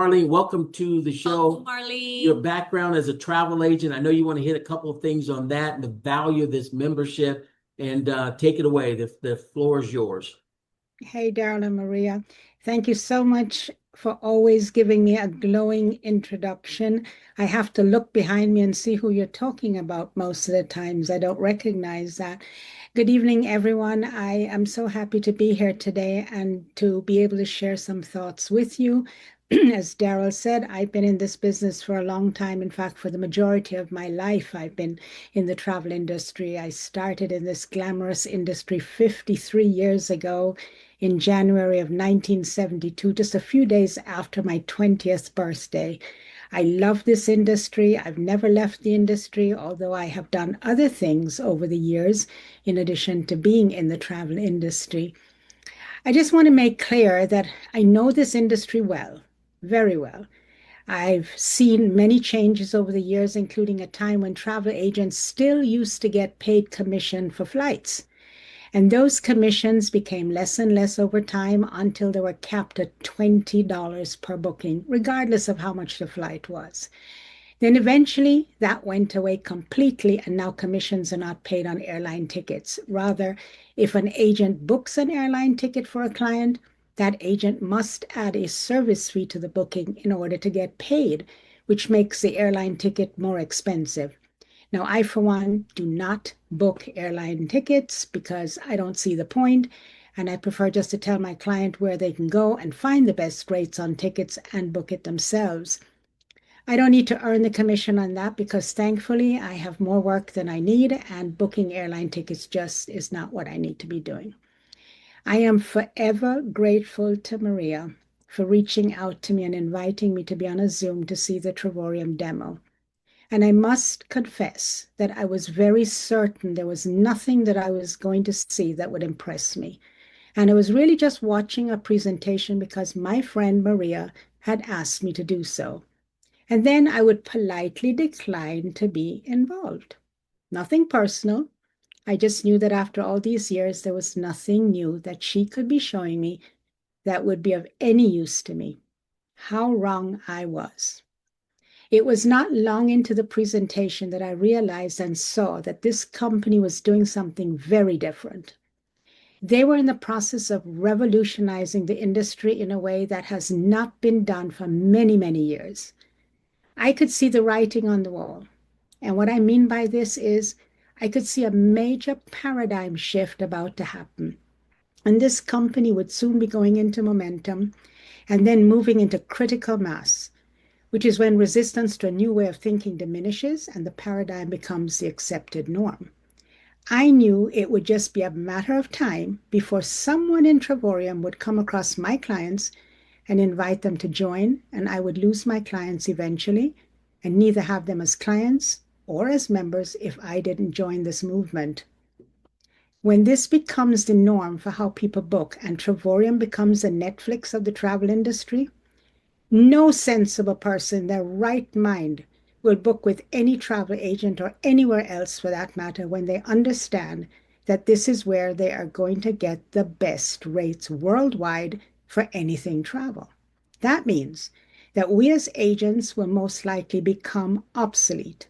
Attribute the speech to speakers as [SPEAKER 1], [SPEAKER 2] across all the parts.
[SPEAKER 1] Marlene, welcome to the show.
[SPEAKER 2] Marley.
[SPEAKER 1] Your background as a travel agent, I know you want to hit a couple of things on that and the value of this membership, and take it away. The floor is yours.
[SPEAKER 3] Hey, Daryl and Maria. Thank you so much for always giving me a glowing introduction. I have to look behind me and see who you're talking about most of the times. I don't recognize that. Good evening, everyone. I am so happy to be here today and to be able to share some thoughts with you. As Daryl said, I've been in this business for a long time. In fact, for the majority of my life, I've been in the travel industry. I started in this glamorous industry 53 years ago in January of 1972, just a few days after my 20th birthday. I love this industry. I've never left the industry, although I have done other things over the years in addition to being in the travel industry. I just want to make clear that I know this industry well, very well. I've seen many changes over the years, including a time when travel agents still used to get paid commission for flights. And those commissions became less and less over time until they were capped at $20 per booking, regardless of how much the flight was. Then eventually that went away completely, and now commissions are not paid on airline tickets. Rather, if an agent books an airline ticket for a client, that agent must add a service fee to the booking in order to get paid, which makes the airline ticket more expensive. Now, I, for one, do not book airline tickets because I don't see the point, and I prefer just to tell my client where they can go and find the best rates on tickets and book it themselves. I don't need to earn the commission on that because thankfully I have more work than I need, and booking airline tickets just is not what I need to be doing. I am forever grateful to Maria for reaching out to me and inviting me to be on a Zoom to see the Travorium demo. And I must confess that I was very certain there was nothing that I was going to see that would impress me. And I was really just watching a presentation because my friend Maria had asked me to do so. And then I would politely decline to be involved. Nothing personal. I just knew that after all these years, there was nothing new that she could be showing me that would be of any use to me. How wrong I was. It was not long into the presentation that I realized and saw that this company was doing something very different. They were in the process of revolutionizing the industry in a way that has not been done for many, many years. I could see the writing on the wall. And what I mean by this is I could see a major paradigm shift about to happen. And this company would soon be going into momentum and then moving into critical mass, which is when resistance to a new way of thinking diminishes and the paradigm becomes the accepted norm. I knew it would just be a matter of time before someone in Travorium would come across my clients and invite them to join, and I would lose my clients eventually and neither have them as clients or as members if I didn't join this movement. When this becomes the norm for how people book and Travorium becomes the Netflix of the travel industry, no sensible person in their right mind will book with any travel agent or anywhere else for that matter when they understand that this is where they are going to get the best rates worldwide for anything travel. That means that we as agents will most likely become obsolete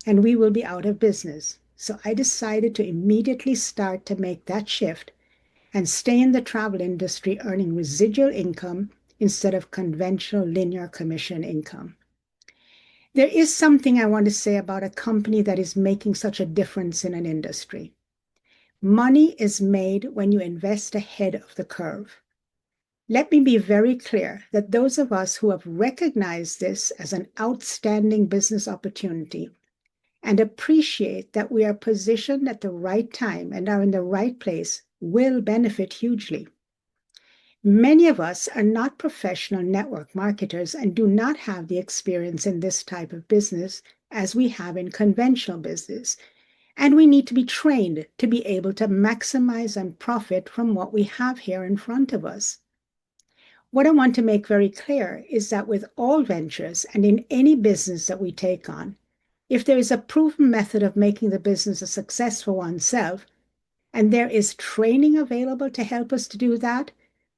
[SPEAKER 3] and we will be out of business. So I decided to immediately start to make that shift and stay in the travel industry earning residual income instead of conventional linear commission income. There is something I want to say about a company that is making such a difference in an industry. Money is made when you invest ahead of the curve. Let me be very clear that those of us who have recognized this as an outstanding business opportunity and appreciate that we are positioned at the right time and are in the right place will benefit hugely. Many of us are not professional network marketers and do not have the experience in this type of business as we have in conventional business. And we need to be trained to be able to maximize and profit from what we have here in front of us. What I want to make very clear is that with all ventures and in any business that we take on, if there is a proven method of making the business a success for oneself, and there is training available to help us to do that,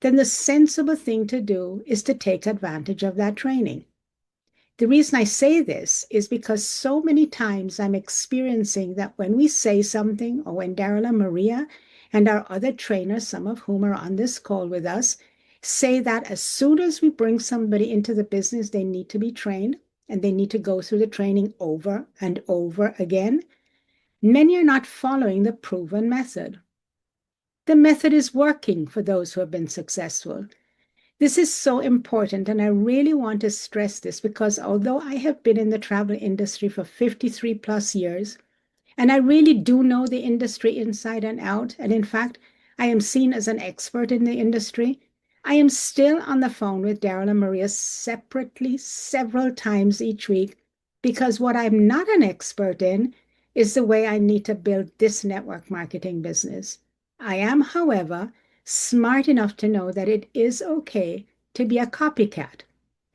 [SPEAKER 3] then the sensible thing to do is to take advantage of that training. The reason I say this is because so many times I'm experiencing that when we say something, or when Daryl and Maria and our other trainers, some of whom are on this call with us, say that as soon as we bring somebody into the business, they need to be trained and they need to go through the training over and over again. Many are not following the proven method. The method is working for those who have been successful. This is so important, and I really want to stress this because although I have been in the travel industry for 53 plus years, and I really do know the industry inside and out, and in fact, I am seen as an expert in the industry, I am still on the phone with Daryl and Maria separately several times each week because what I'm not an expert in is the way I need to build this network marketing business. I am, however, smart enough to know that it is okay to be a copycat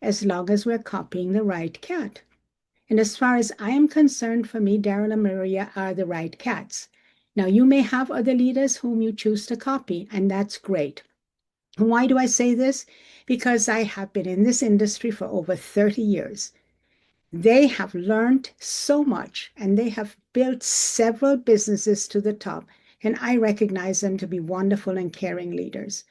[SPEAKER 3] as long as we're copying the right cat. And as far as I am concerned, for me, Daryl and Maria are the right cats. Now, you may have other leaders whom you choose to copy, and that's great. Why do I say this? Because I have been in this industry for over 30 years. They have learned so much, and they have built several businesses to the top, and I recognize them to be wonderful and caring leaders.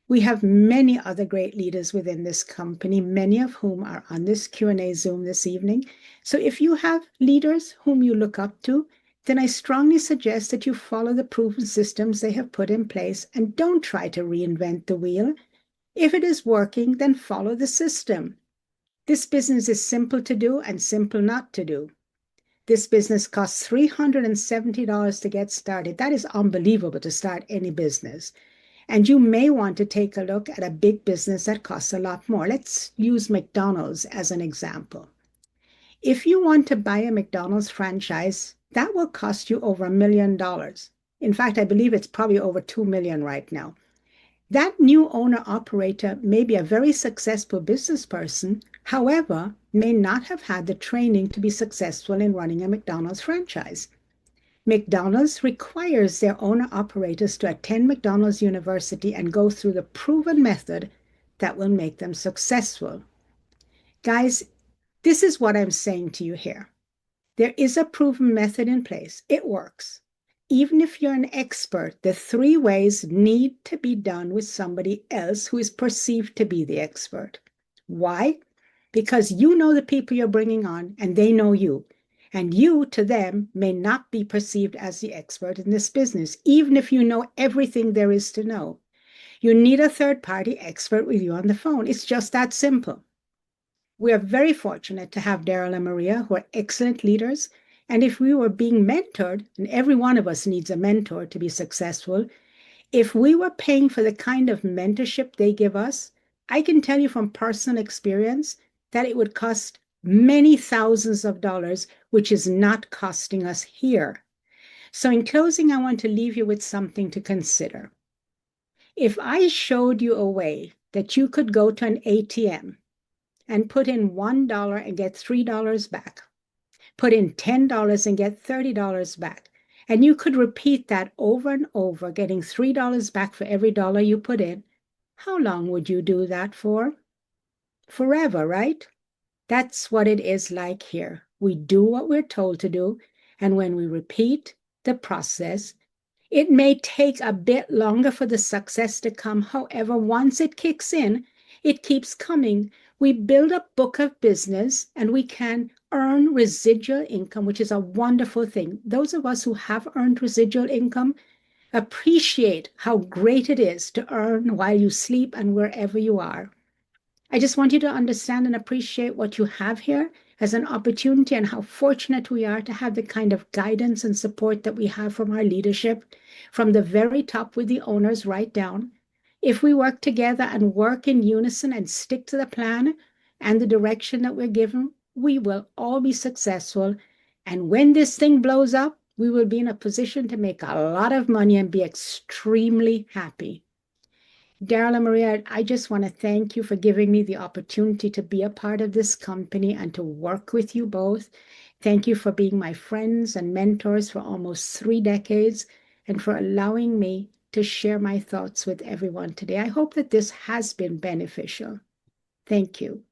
[SPEAKER 3] We have many other great leaders within this company, many of whom are on this Q&A Zoom this evening. So if you have leaders whom you look up to, then I strongly suggest that you follow the proven systems they have put in place and don't try to reinvent the wheel. If it is working, then follow the system. This business is simple to do and simple not to do. This business costs $370 to get started. That is unbelievable to start any business. And you may want to take a look at a big business that costs a lot more. Let's use McDonald's as an example. If you want to buy a McDonald's franchise, that will cost you over $1 million. In fact, I believe it's probably over 2 million right now. That new owner operator may be a very successful business person, however, may not have had the training to be successful in running a McDonald's franchise. McDonald's requires their owner operators to attend McDonald's University and go through the proven method that will make them successful. Guys, this is what I'm saying to you here. There is a proven method in place. It works. Even if you're an expert, the 3 ways need to be done with somebody else who is perceived to be the expert. Why? Because you know the people you're bringing on and they know you. And you, to them, may not be perceived as the expert in this business, even if you know everything there is to know. You need a third-party expert with you on the phone. It's just that simple. We are very fortunate to have Daryl and Maria, who are excellent leaders. And if we were being mentored, and every one of us needs a mentor to be successful, if we were paying for the kind of mentorship they give us, I can tell you from personal experience that it would cost many thousands of dollars, which is not costing us here. So in closing, I want to leave you with something to consider. If I showed you a way that you could go to an ATM and put in $1 and get $3 back, put in $10 and get $30 back, and you could repeat that over and over, getting $3 back for every dollar you put in, how long would you do that for? Forever, right? That's what it is like here. We do what we're told to do, and when we repeat the process, it may take a bit longer for the success to come. However, once it kicks in, it keeps coming. We build a book of business and we can earn residual income, which is a wonderful thing. Those of us who have earned residual income appreciate how great it is to earn while you sleep and wherever you are. I just want you to understand and appreciate what you have here as an opportunity and how fortunate we are to have the kind of guidance and support that we have from our leadership, from the very top with the owners right down. If we work together and work in unison and stick to the plan and the direction that we're given, we will all be successful. And when this thing blows up, we will be in a position to make a lot of money and be extremely happy. Daryl and Maria, I just want to thank you for giving me the opportunity to be a part of this company and to work with you both. Thank you for being my friends and mentors for almost 3 decades and for allowing me to share my thoughts with everyone today. I hope that this has been beneficial. Thank you.